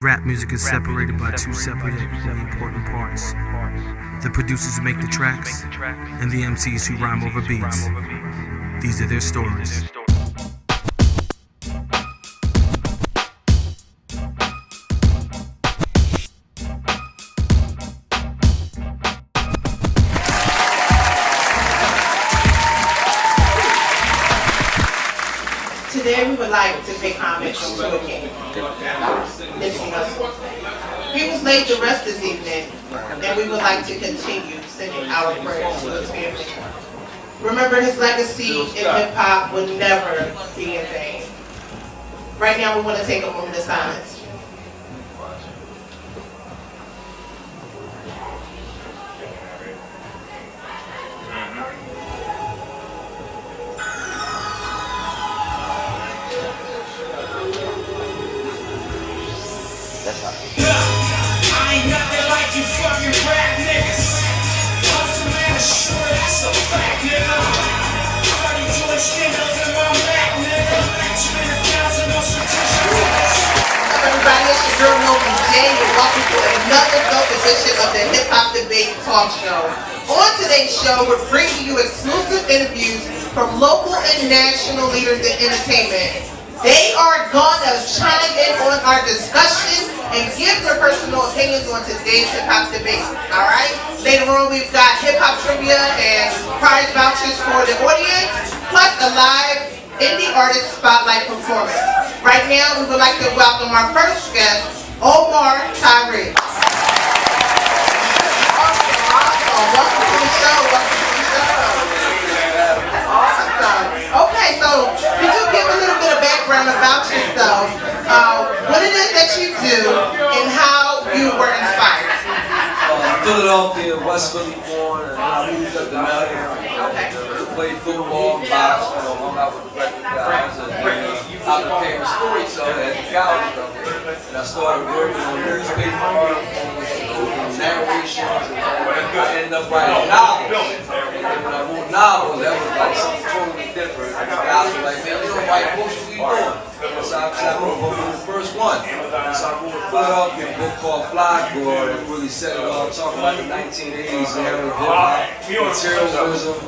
Rap music is separated by two separate equally important parts. The producers who make the tracks, and the MCs who rhyme over beats. These are their stories. Today we would like to pay homage to a king, Nipsey Hussle. He was laid to rest this evening, and we would like to continue sending our prayers to his family. Remember, his legacy in hip-hop will never be in vain. Right now we want to take a moment of silence. I ain't nothing like you fucking rap niggas. Hustle man is sure that's a fact, nigga. 32 extenders in my back, nigga. Spend 1,000 on some t-shirts. What's up, everybody? It's your girl Novi, and welcome to another dope edition of the Hip Hop Debate Talk Show. On today's show, we're bringing you exclusive interviews from local and national leaders in entertainment. They are going to chime in on our discussion and give their personal opinions on today's hip-hop debate, alright? Later on, we've got hip-hop trivia and prize vouchers for the audience, plus a live indie artist spotlight performance. Right now, we would like to welcome our first guest, Omar Tyree. Welcome to the show. Okay, so could you give a little bit of background about yourself, what it is that you do, and how you were inspired? Philadelphia, West Philly born, and I moved up to Novi. Played football, boxed, hung out with the record guys, and I became a storyteller at the college level. And I started working on newspaper articles, narrations, and I ended up writing novels. And then when I wrote novels, that was like something totally different. Guys were like, man, you don't write books, what are you doing? So I wrote the first one. So I wrote a Philadelphia book called Fly Boy that really set it off, talking about the 1980s era of hip-hop, materialism,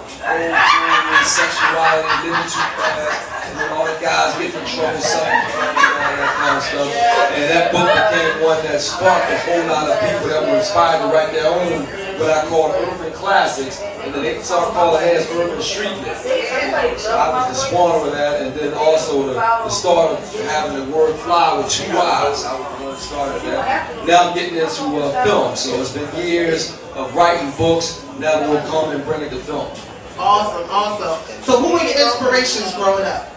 sexuality, living too fast, and then all the guys getting in trouble, something, and all that kind of stuff. And that book became one that sparked a whole lot of people that were inspired to write their own, what I call urban classics, and then they started calling it as urban street myth. So I was the spawn of that, and then also the start of having the word fly with 2 eyes. I was the one that started that. Now I'm getting into film, so it's been years of writing books. Now we'll come and bring it to film. Awesome, awesome. So who were your inspirations growing up?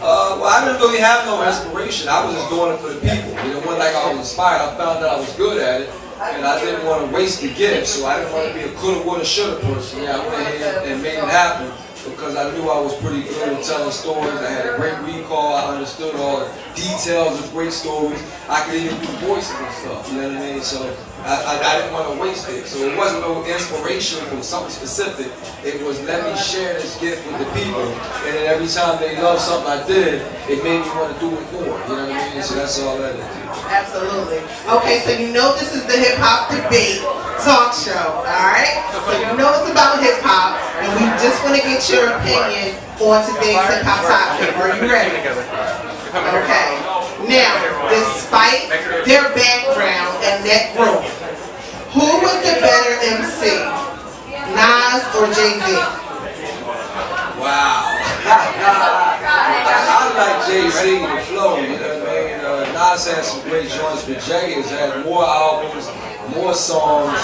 Well, I didn't really have no inspiration. I was just doing it for the people. You know, when like I was inspired, I found out I was good at it, and I didn't want to waste the gift, so I didn't want to be a coulda, woulda, shoulda person. Yeah, I went ahead and made it happen because I knew I was pretty good at telling stories. I had a great recall. I understood all the details of great stories. I could even do voices and stuff. You know what I mean? So I didn't want to waste it. So it wasn't no inspiration from something specific. It was let me share this gift with the people. And then every time they loved something I did, it made me want to do it more. You know what I mean? So that's all that is. Absolutely. Okay, so you know this is the Hip Hop Debate Talk Show, alright? So you know it's about hip hop, and we just want to get your opinion on today's hip hop topic. Are you ready? Okay. Now, despite their background and that group, who was the better MC? Nas or Jay-Z? Wow. I like Jay-Z, the flow, you know what I mean? Nas had some great joints, but Jay has had more albums, more songs,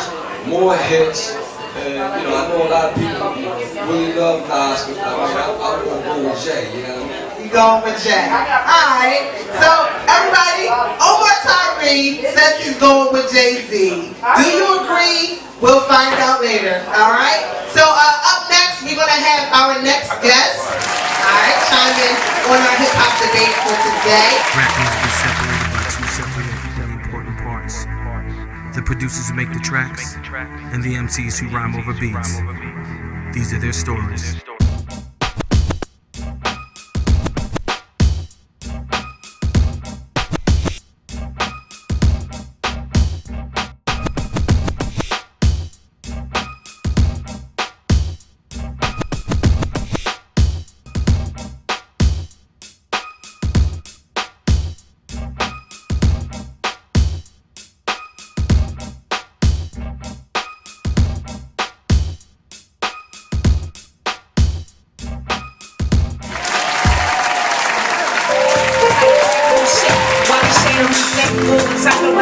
more hits. And, you know, I know a lot of people really love Nas, but I'm going to go with Jay, you know what I mean? You going with Jay. Alright, so everybody, Omar Tyree says he's going with Jay-Z. Do you agree? We'll find out later, alright? So up next, we're going to have our next guest, alright, chime in on our hip-hop debate for today. Rap music is separated by two separate equally important parts. The producers who make the tracks, and the MCs who rhyme over beats. These are their stories.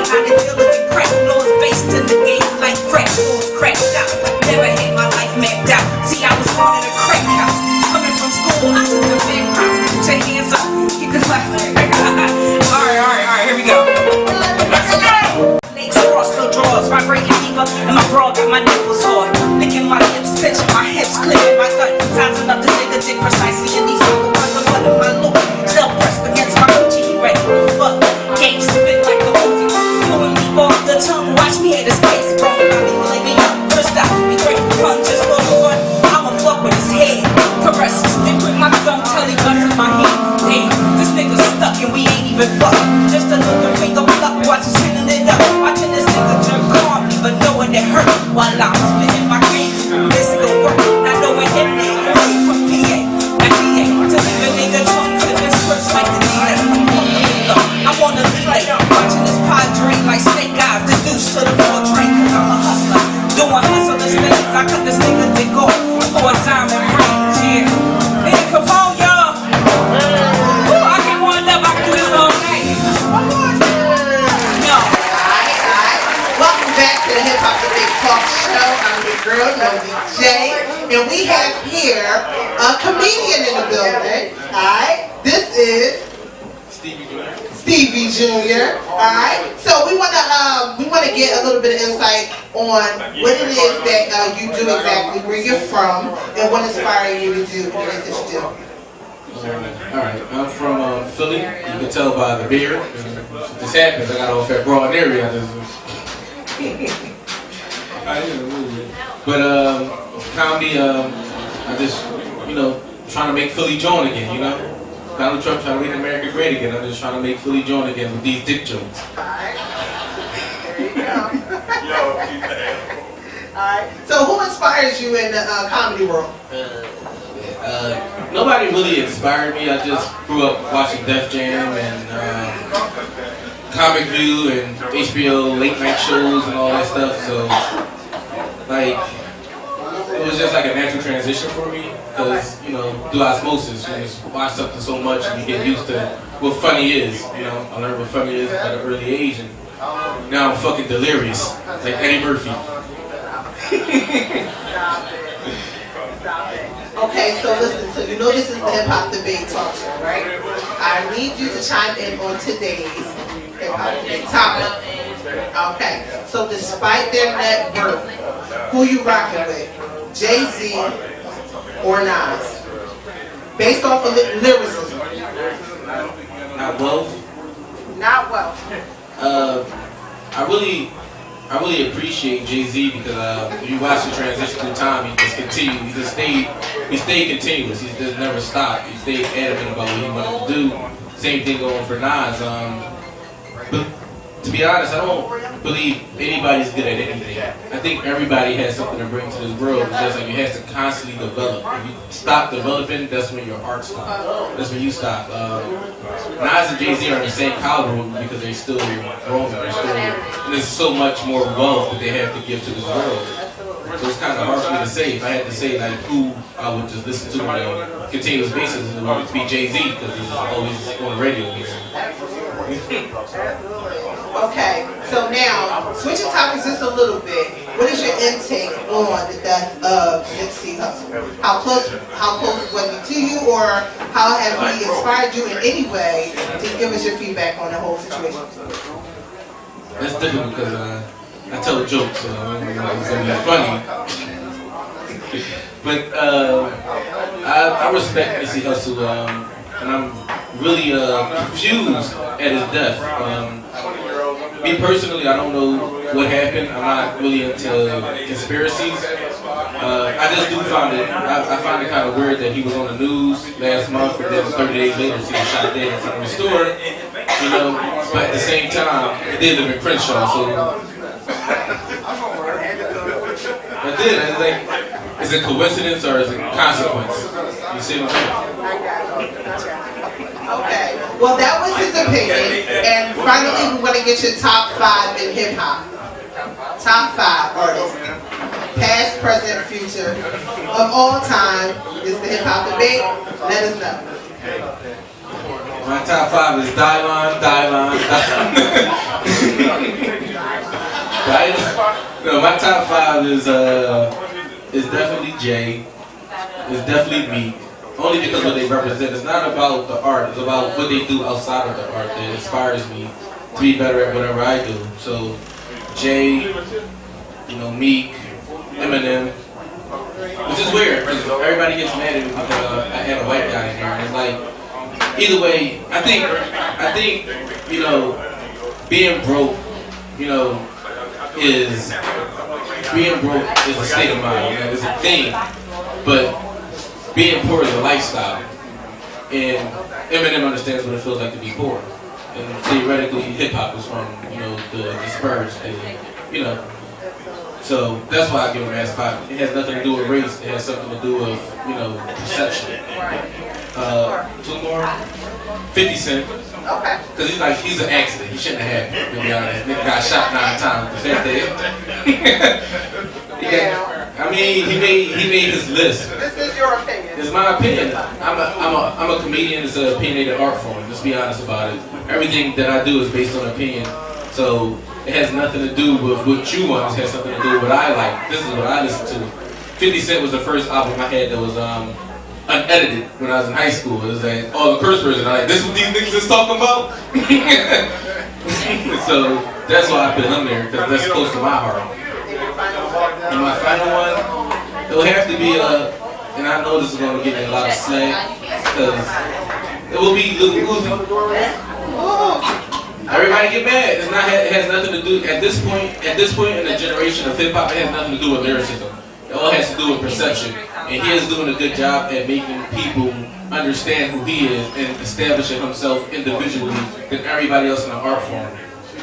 line of dealers and crack lords based in the game like crack lords crashed out. Never had my life mapped out. See, I was born in a crack house. Coming from school, I took the big route. Put your hands up, keep the clap. Alright, here we go. Let's go! Legs crossed, no drawers, vibrating fever, and my bra got my nipples hard. Licking my lips, pinching my hips, clicking my gut. Sizing up the nigga dick precisely in these other ones. I'm under my loop, still pressed against my coochie. Ready for fuck, game spit like a movie. Pulling me off the tongue, watch me hit his face, bro. I be filling me up, first out, be great fun, just for the fun. I'ma fuck with his head, caress his dick with my thumb, tell he bustin' my head. Damn, this nigga stuck and we ain't even fuckin'. Just a little finger pluck, watch him spinning it up. Watching this nigga jerk on me, but knowing it hurt while I'm spitting my game. This gon' work, not knowing him name. From PA, my DA, to leave a nigga tongue flipping scripts like the delay. I wanna relay, watching this padre like snake eyes, the deuce to the floor drain. Cause I'm a hustler, doing hustlers things. I cut this nigga dick off for a diamond rings, yeah. Hey, Capone, y'all. I can wind up, I can do this all night. No. Welcome back to the Hip Hop Debate Talk Show. I'm your girl, Novi J, and we have here a comedian in the building. Alright, this is Stevie Jr. Alright, so we wanna get a little bit of insight on what it is that you do exactly, where you're from, and what inspired you to do what it is that you do. Alright, I'm from Philly. You can tell by the beard. This happens. I got off at Broad area. But comedy, I just, trying to make Philly join again, Donald Trump trying to make America great again. I'm just trying to make Philly join again with these dick jokes. Alright. There you go. Alright. So who inspires you in the comedy world? Nobody really inspired me. I just grew up watching Def Jam and Comic View and HBO late night shows and all that stuff. So, it was just like a natural transition for me. Because, through osmosis, you just watch something so much and you get used to what funny is. I learned what funny is at an early age, and now I'm fucking delirious, like Eddie Murphy. Okay, so listen, so this is the Hip Hop Debate Talk Show, right? I need you to chime in on today's Hip Hop Debate topic. Okay, so despite their net worth, who you rocking with? Jay-Z or Nas? Based off of lyricism. Not wealth. Not wealth. I really appreciate Jay-Z because if you watch the transition through time, he just continued. He stayed continuous. He just never stopped. He stayed adamant about what he wanted to do. Same thing going for Nas. But to be honest, I don't believe anybody's good at anything. I think everybody has something to bring to this world. It's just like you have to constantly develop. If you stop developing, that's when your art stops. That's when you stop. Nas and Jay-Z are in the same caliber because they're still growing. And there's so much more wealth that they have to give to this world. So it's kind of hard for me to say. If I had to say who I would just listen to on a continuous basis, it would be Jay-Z because he's always on the radio. Okay, so now, switching topics just a little bit, what is your intake on the death of Nipsey Hussle? How close was he to you, or how have he inspired you in any way? Just give us your feedback on the whole situation. That's difficult because I tell jokes, so I don't know if it's going to be funny. But I respect Nipsey Hussle, and I'm really confused at his death. Me personally, I don't know what happened. I'm not really into conspiracies. I just do find it, I find it kind of weird that he was on the news last month and then 30 days later he was shot dead in the store. But at the same time, he did live in Crenshaw, so I did. I was like, is it coincidence or is it consequence? You see what I'm saying? Okay, well that was his opinion, and finally we want to get your top 5 in hip hop. Top 5 artists, past, present, future, of all time. Is the Hip Hop Debate. Let us know. My top 5 is Dylon. No, my top 5 is definitely Jay. It's definitely me. Only because what they represent. It's not about the art. It's about what they do outside of the art that inspires me to be better at whatever I do. So Jay, you know, Meek, Eminem. Which is weird because everybody gets mad at me because I had a white guy in there. And it's like, either way, I think, you know, being broke, you know, is a state of mind. You know, it's a thing. But being poor is a lifestyle. And Eminem understands what it feels like to be poor. And theoretically, hip hop is from, you know, the Spurs, and, you know. So that's why I give him ass 5. It has nothing to do with race. It has something to do with, you know, perception. 2 more. 50 Cent. Okay. Because he's an accident. He shouldn't have happened, to be honest. Nigga got shot 9 times. I mean, he made his list. This is your opinion. It's my opinion. I'm a comedian. It's an opinionated art form. Let's be honest about it. Everything that I do is based on opinion. So it has nothing to do with what you want. It has something to do with what I like. This is what I listen to. 50 Cent was the first album I had that was unedited when I was in high school. It was like all the curse words, and I'm like, this is what these niggas is talking about? So that's why I put him there, because that's close to my heart. And my final one, it will have to be and I know this is going to get a lot of slack, because it will be Lil Uzi. Everybody get mad. It has nothing to do, at this point in the generation of hip hop, it has nothing to do with lyricism. It all has to do with perception. And he is doing a good job at making people understand who he is and establishing himself individually than everybody else in the art form.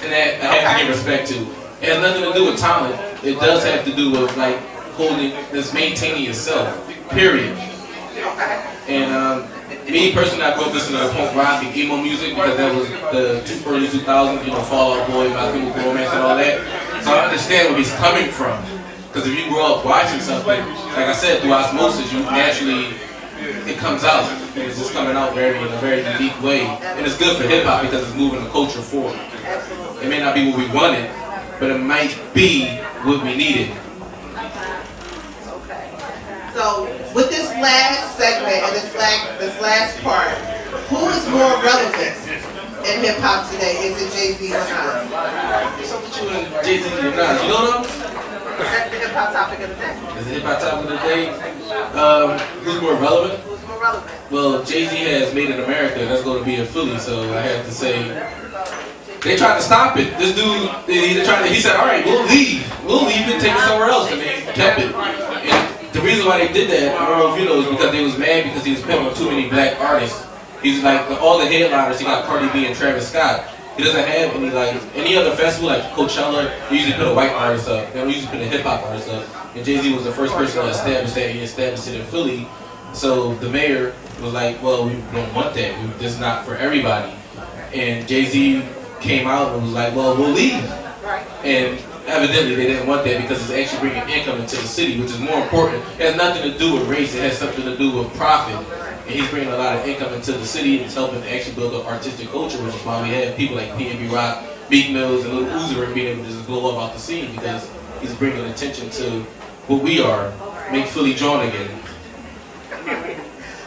And that I have to give respect to. It has nothing to do with talent. It does have to do with like maintaining yourself, period. And me personally, I grew up listening to punk rock and emo music because that was the early 2000s, you know, Fall Out Boy, My Chemical Romance and all that. So I understand where he's coming from. Because if you grow up watching something, like I said, through osmosis, you naturally, it comes out. And it's just coming out in a very unique way. And it's good for hip hop because it's moving the culture forward. It may not be what we wanted, but it might be what we needed. Okay. So with this last segment and this last part, who is more relevant in hip hop today? Is it Jay-Z or not? What's up with you and Jay-Z or not? You don't know? That's the hip hop topic of the day. Is the hip hop topic of the day? Who's more relevant? Who's more relevant? Well, Jay-Z has Made in America. That's going to be in Philly, so I have to say they tried to stop it. This dude, he said, all right, we'll leave and take it somewhere else, and they kept it. And the reason why they did that, I don't know if you know, is because they was mad because he was putting on too many black artists. He's like all the headliners. He got Cardi B and Travis Scott. He doesn't have any other festival like Coachella. They usually put a white artist up. They don't usually put a hip hop artist up. And Jay-Z was the first person to establish that. He established it in Philly. So the mayor was like, well, we don't want that. This is not for everybody. And Jay-Z came out and was like, well, we'll leave. And evidently they didn't want that because it's actually bringing income into the city, which is more important. It has nothing to do with race. It has something to do with profit. And he's bringing a lot of income into the city and it's helping to actually build an artistic culture, which is why we have people like P&B Rock, Meek Mills, and Lil Uzi being able to just blow up off the scene because he's bringing attention to what we are, make Philly join again.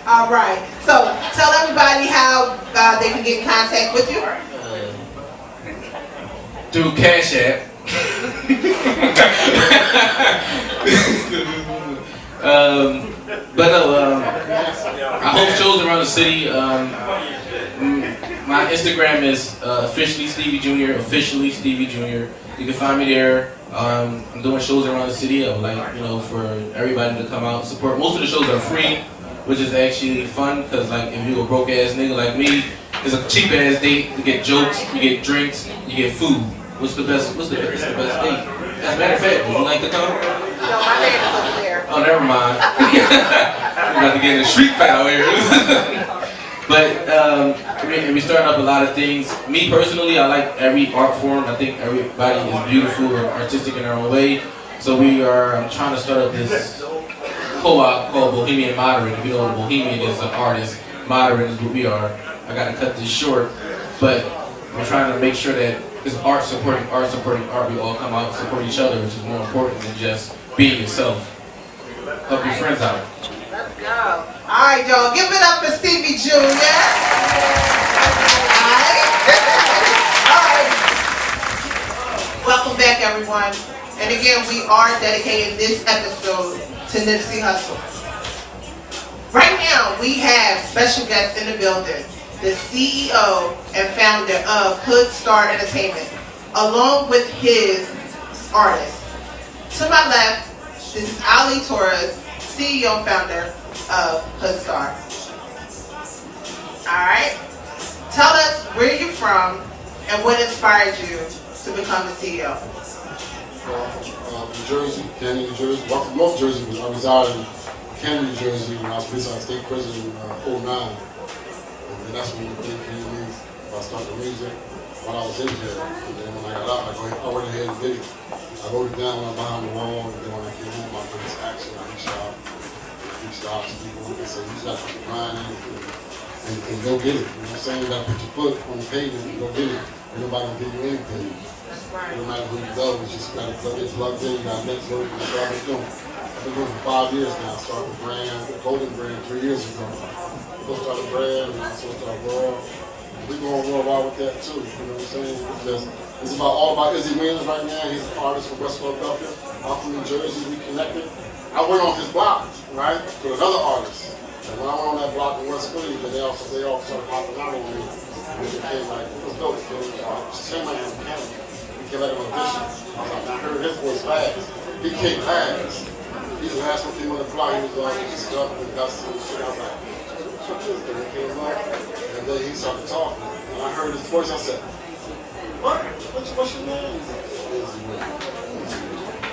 All right. So tell everybody how they can get in contact with you. Through Cash App. But no, I host shows around the city. My Instagram is officially Stevie Jr. Officially Stevie Jr. You can find me there. I'm doing shows around the city. I would like, for everybody to come out and support. Most of the shows are free, which is actually fun because, like, if you're a broke ass nigga like me, it's a cheap ass date. You get jokes, you get drinks, you get food. What's the best date? As a matter of fact, would you like to come? No, my name is over there. Oh, never mind. We're about to get in a street fight out here. But we starting up a lot of things. Me personally, I like every art form. I think everybody is beautiful and artistic in their own way. So I'm trying to start up this co-op called Bohemian Modern. If you know what a Bohemian is, an artist. Modern is what we are. I gotta cut this short. But we're trying to make sure that it's art supporting art. We all come out and support each other, which is more important than just being yourself. Help your friends out. Let's go. All right, y'all. Give it up for Stevie Jr. All right. Welcome back, everyone. And again, we are dedicating this episode to Nipsey Hussle. Right now, we have special guests in the building. The CEO and founder of Hood Star Entertainment, along with his artists. To my left, this is Ali Torres, CEO and founder of Hood Star. Alright, tell us where you're from and what inspired you to become the CEO. New Jersey, Canyon, New Jersey. Well, from North Jersey, but I resided in Canyon, New Jersey when I was placed on state prison in 2009. And that's when the thing came in. I started music while I was in jail. And then when I got out, I went ahead and did it. I wrote it down when I'm behind the wall, and then when I came home, I put this action. I reached out to people and said, you just got to keep grinding and go get it. You know what I'm saying? You got to put your foot on the pavement and go get it. And nobody can give you anything. No matter who you go, you just got to get plugged in, you got to network, and that's what I've been doing. I've been doing it for 5 years now. I started the brand, the clothing brand 3 years ago. We'll start a brand, and also start raw. We're going worldwide with that too, you know what I'm saying? It's all about Izzy Williams right now. He's an artist from West Philadelphia. I'm from New Jersey, we connected. I went on his block, right, with another artist. And when I went on that block in West Philly, they all started popping out on me. And it became like, it was dope. It was same like in Canada. He came like an audition. I was like, I heard his voice fast. He came fast. He was the last one came on the block. He was just up and dusty and shit. I was like, what is this? He came up, and then he started talking. And I heard his voice. I said, what? What's your name? I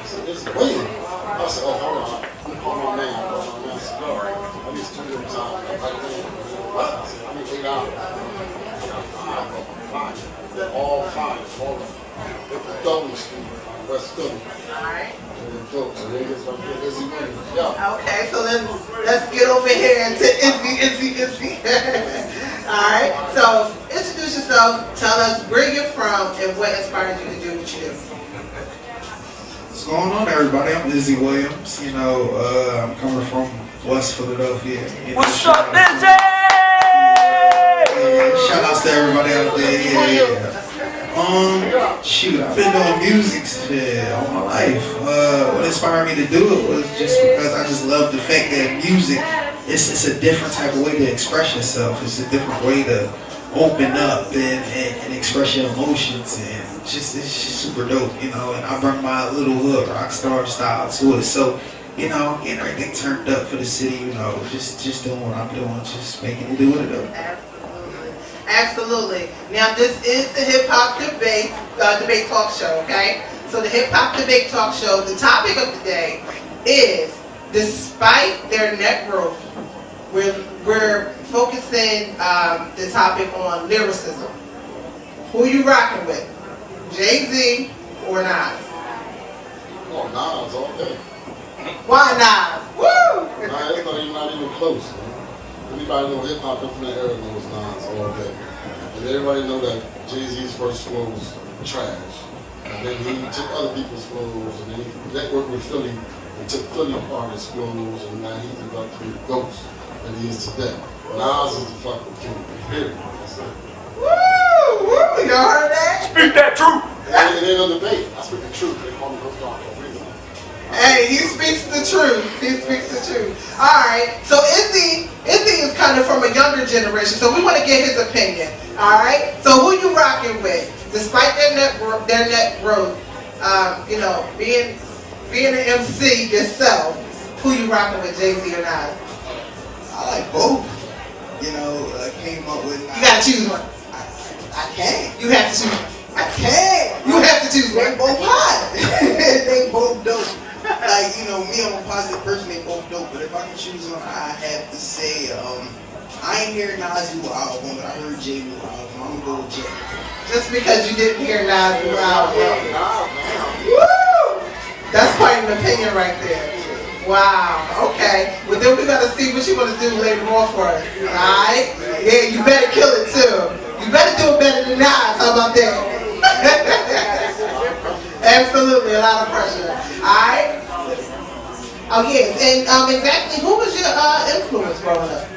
said, Izzy Williams. I said, oh, hold on. I'm calling my name. I'm calling my man. I said, no. I need studio time. I'm like, what? I said, I need 8 hours. I got 5. They're all 5. All of them. They're from Dolan Street, West Philly. Alright. Okay, so let's get over here into Izzy. Alright, so introduce yourself, tell us where you're from and what inspired you to do what you do. What's going on, everybody? I'm Izzy Williams. You know, I'm coming from West Philadelphia. What's up, Izzy? Shout outs to everybody out there. Shoot, I've been doing music all my life. What inspired me to do it was just because I just love the fact that music, it's a different type of way to express yourself. It's a different way to open up and express your emotions, and it's just super dope, you know. And I bring my little hood rock star style to it. So, you know, getting everything turned up for the city, you know, just doing what I'm doing, just making it do what it does. Absolutely. Now this is the Hip Hop Debate Talk Show, okay? So the Hip Hop Debate Talk Show, the topic of the day is, despite their net growth, we're focusing the topic on lyricism. Who you rocking with? Jay-Z or Nas? Oh, Nas all day. Why Nas? Woo! Nah, it's not even close, man. Anybody know hip hop from that era knows Nas all day. And everybody know that Jay-Z's first flow was trash. And then he took other people's flows, and then he networked with Philly and took Philly artists' flows, and now he's about to be the ghost that he is today. Nas is the fucking king, period. That's it. Woo! Woo! Y'all heard that? Speak that truth! It ain't no debate. I speak the truth. They call me Hook Dog. Hey, he speaks the truth. He speaks the truth. Alright, so Izzy is kind of from a younger generation, so we want to get his opinion. Alright? So who you rocking with? Despite their net growth, you know, being an MC yourself, who you rocking with, Jay-Z or Nas? I like both. You know, I came up with... You gotta choose one. I can't. You have to choose one. I can't. You have to choose one. They both hot. They both dope. Like, you know, me, I'm a positive person, they both dope, but if I can choose one, I have to say, I ain't hear Nas new album, but I heard Jay new album. I'm gonna go with Jay. Just because you didn't hear Nas new album. Woo! That's quite an opinion right there. Wow, okay. Well, then we gotta see what you want to do later on for us. Alright? Yeah, you better kill it too. You better do it better than Nas. How about that? Absolutely, a lot of pressure. Alright? Oh yes, and exactly who was your influence growing up?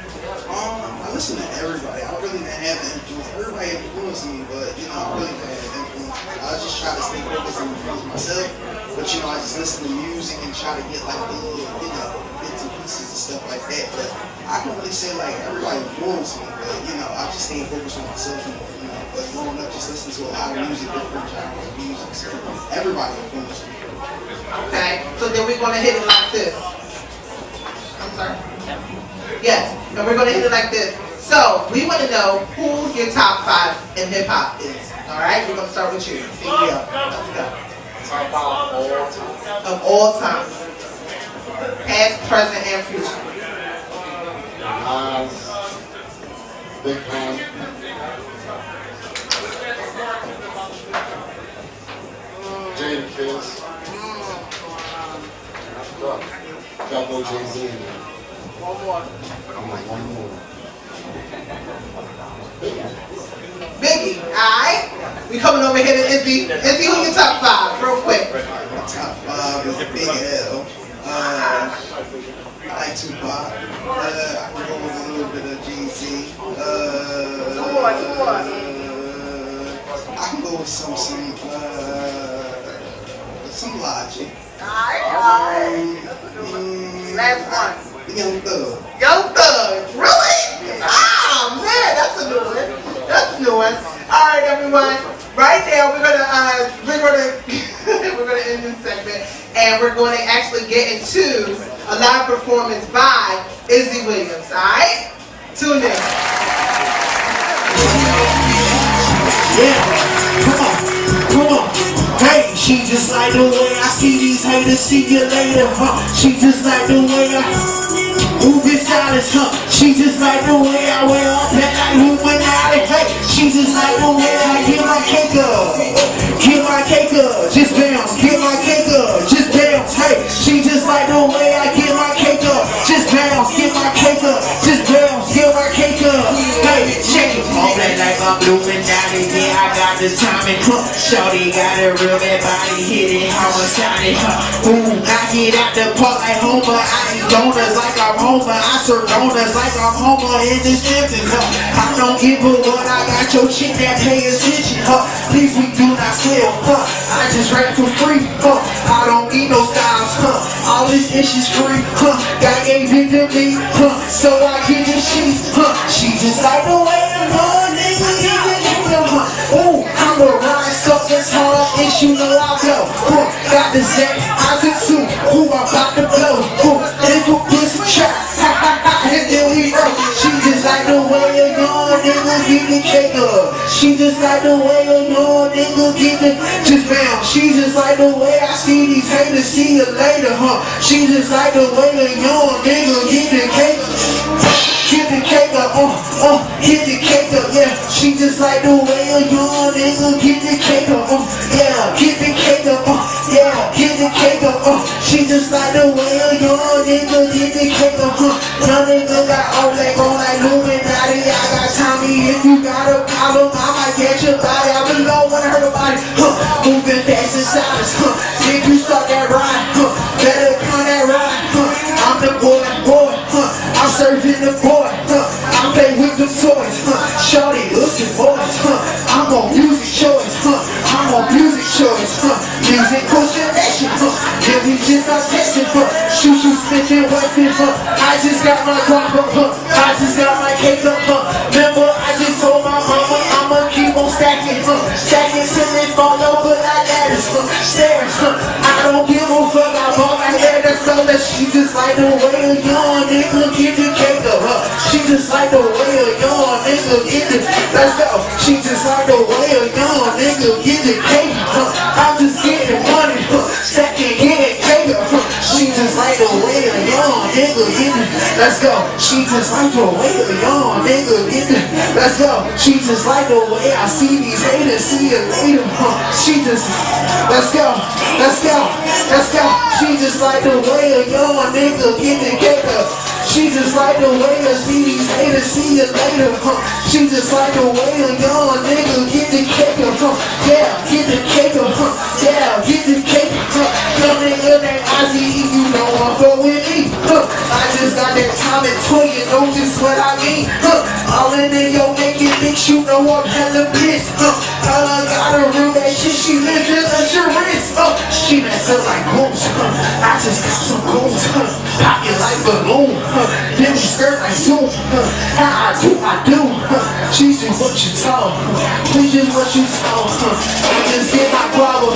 I listen to everybody. I really didn't have the influence. Everybody influenced me, but you know, I really didn't have the influence. I just try to stay focused and influence myself. But you know, I just listen to music and try to get like the you know, bits and pieces and stuff like that. But I can really say like everybody influenced me, but you know, I just stay focused on myself and you know, but growing up just listening to a lot of music, different genres of music. So everybody influenced me. Okay, so then we're gonna hit it like this. I'm sorry. Yes, and we're gonna hit it like this. So we want to know who your top 5 in hip hop is. All right, we're gonna start with you. CEO. Let's go. Top 5 Of all time, past, present, and future. Big Pun. Jadakiss. Got no Jay-Z in there. One more. One more. Biggie. All right, we coming over here to Izzy. Izzy, who your top 5? Real quick. My top 5 is Big L. I like Tupac. I can go with a little bit of Jay-Z. I can go with some Logic. Last one. Young Thug. Young Thug. Really? Oh man, that's a new one. That's a new one. All right, everyone. Right now, we're gonna end this segment, and we're going to actually get into a live performance by Izzy Williams. All right, tune in. Yeah, come on. Hey, she just like the way I see these haters. See you later, huh? She just like the way I move in silence, huh? She just like the way I wear all that like Illuminati. Hey, she just like the way I get my cake up. Get my cake up, just bounce. Get my cake up, just bounce. Hey, she just like the way I get my cake up. Just bounce, get my cake up. Just bounce, get my cake up. Hey, check it. All that like I'm Illuminati. Yeah, I got the timing, huh? Shorty got a real bad body, hit it homicide, huh? Ooh, knock it out the park like Homer. I eat donuts like I'm Homer. I serve donuts like I'm Homer in the Simpsons, huh? I don't give a what, I got your chick that pay attention, huh? Please, we do not sell, huh? I just rap for free, huh? I don't need no styles, huh? All this is free, huh? God gave it to me, huh? So I get the sheets, huh? She just like the way I'm going, nigga, huh? Ooh, I'm a ride suckers hard, and you know I blow, huh? Got the Zach, I took 2, ooh, I'm about to blow, nigga, pussy trap, ha ha ha, and then we roll. She just like the way you're going, nigga, get the cake up. She just like the way you're going, nigga, get the, just bounce. She just like the way I see these haters, see you later, huh? She just like the way you're going, nigga, get the cake up. Get the cake up, get the cake up, yeah. She just like the way you're going, nigga, get the cake up, yeah. Get the cake up, yeah. Get the cake up, she just like the way you're going, nigga, get the cake up, Young nigga got all that on like Illuminati. I got Tommy, if you got a problem, I might get your body. I below when I heard about it, moving fast and silence, if you start that ride, better come that ride, I'm the boy, I'm serving the boy, I play with the toys, shorty looking boys, I'm on music choice, I'm on music choice, music constellation, yeah, we just not testing, shoot, spitting, westing, I just got my guap up, I just got my cake up, remember I just told my mama I'ma keep on stacking, stacking till they fall over like ladders, stairs, I don't give a fuck, I bought my hair, that's all that. She just like the way you're going, nigga, get the cake up, she just like the way you're going, nigga, get the, let's go, she just like the way you're going, nigga, get the cake, I'm just getting money, second, get it cake up, she just like the way you're going, nigga, get the, let's go, she just like the way you're going, nigga, get the, let's go, she just like the way I see these haters, see you later, she just, let's go, let's go, let's go, she just like the way you're going, nigga, get the cake up. She just like the way the CDs haters see you later, She just like the way a young nigga get the cake, Yeah, get the cake, Yeah, get the cake, Young nigga named IZE, you know I'm fuck with me, I just got that time and toy, you know just what I mean, All in your naked bitch, you know I'm hella pissed, I got a real that shit, she lives in assurance, She mess up like goons, I just got some goons, Pocket like balloon, Then we skirt like Zoom, How I do, She's just what you told, Please just what you told, Just get my guava,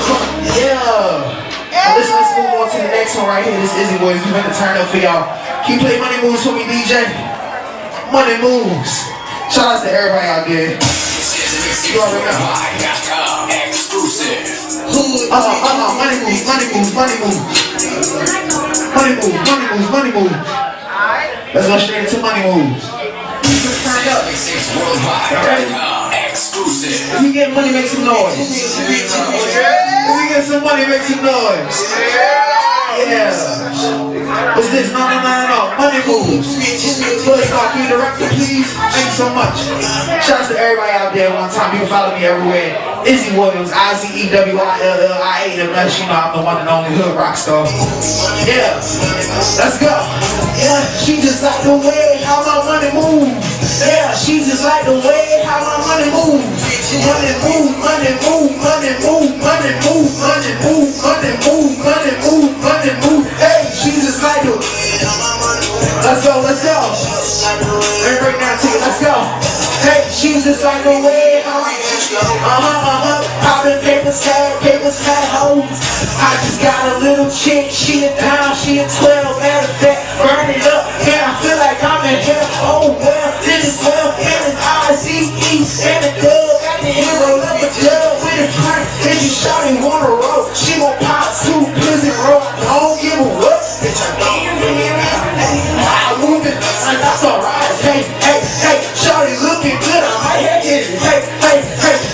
Yeah. Let's move on to the next one right here. This Izzy Boys. We better turn up for y'all. Can you play Money Moves for me, DJ? Money Moves. Shout out to everybody out there. You already know. Money Moves, Money Moves, Money Moves. Money Moves, Money Moves, Money Moves. Let's go straight into Money Moves. Turn up. If you get money, make some noise. If you get some money, make some noise. Yeah. What's this? No. Money Moves. Please, can you direct me, please? Thank you so much. Shout out to everybody out there one time. You can follow me everywhere. Izzy Williams, IZEWILLIA. Unless you know I'm the one and only hood rock star. Yeah. Let's go. Yeah. She just like the way how my money moves. Yeah. She just like the way how my money moves. Money move, money move, money move, money move, money move, money move, money move, money move. Hey, she just like the. Let's go, let's go. Let me break down to you, let's go. Hey, she just like the way popping paper tag, hoes. I just got a little chick, she a pound, she a 12, matter of fact, burn it up, yeah, I feel like I'm in hell, oh well, this is well, and it's IZE, and the dub, and the hero, up a dub with a crank, and you shot him on a road, she gon' pop 2 prison roll, I don't give a what, bitch, I move it, like that's alright, hey, shawty looking good, I might have it, hey,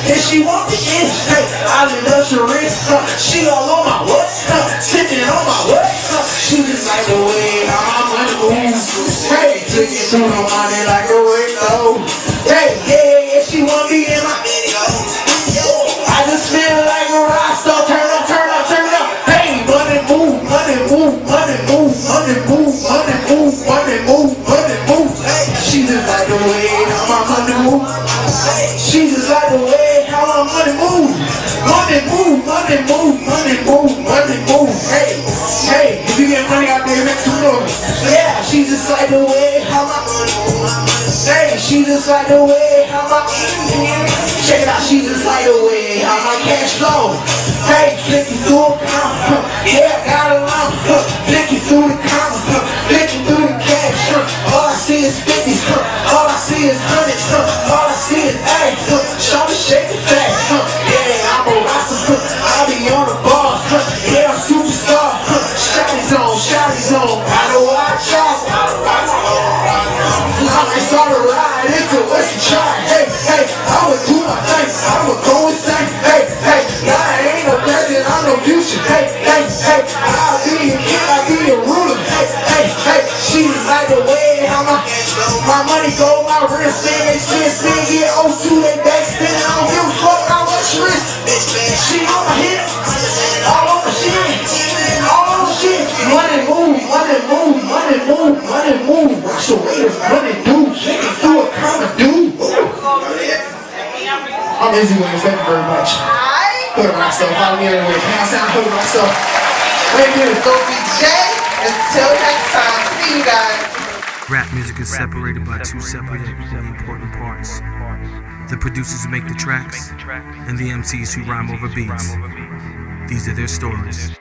and she want the inch, hey, I love her wrist, she all on my what, sitting on my what, she just like the way I'm on the move, hey, took it to the money like a window, hey, yeah, she want me in my video, I just feel like a rock star, turn up, hey, money move, money move, money move, money move, money move, money move, money move, hey, she just like the way how my money move, she just like the way how my money move, money move, money move, money move, money move, hey, if you get money out there, make some noise, yeah, she just like the way how my money move, hey, she just like the way how my, check it out, she just like the way how my cash flow, hey, flicking through a comma, yeah, got a lump, flicking through the comma, flicking through the cash, all I see is 50s, all I see is 100s, all I see is 8, show me shake it fast, yeah, I'm a roster, I'll be on the ball, yeah, I'm superstar, shawty's on, I know I try, I saw the ride into Western Try, hey, I'ma do my thing, I'ma go insane, hey, I ain't no present, I'm no future, hey, I'll be a kid, I'll be a ruler, hey, she just like the way how my money go, my wrist, they spin, get O2, they backspin, I don't give a fuck how much wrist, she on my hip, all on my shit, all on my shit, money move, money move, money move, money move, watch the way this money do, shake it through a comma do. I'm Izzy Williams, thank you very much. Hood rock stuff, follow me everywhere. Pound sound, hood rock stuff. Right here. Novi J. Until next time, see you guys. Rap music is separated by 2 separate equally important parts. The producers who make the tracks, and the MCs who rhyme over beats. These are their stories.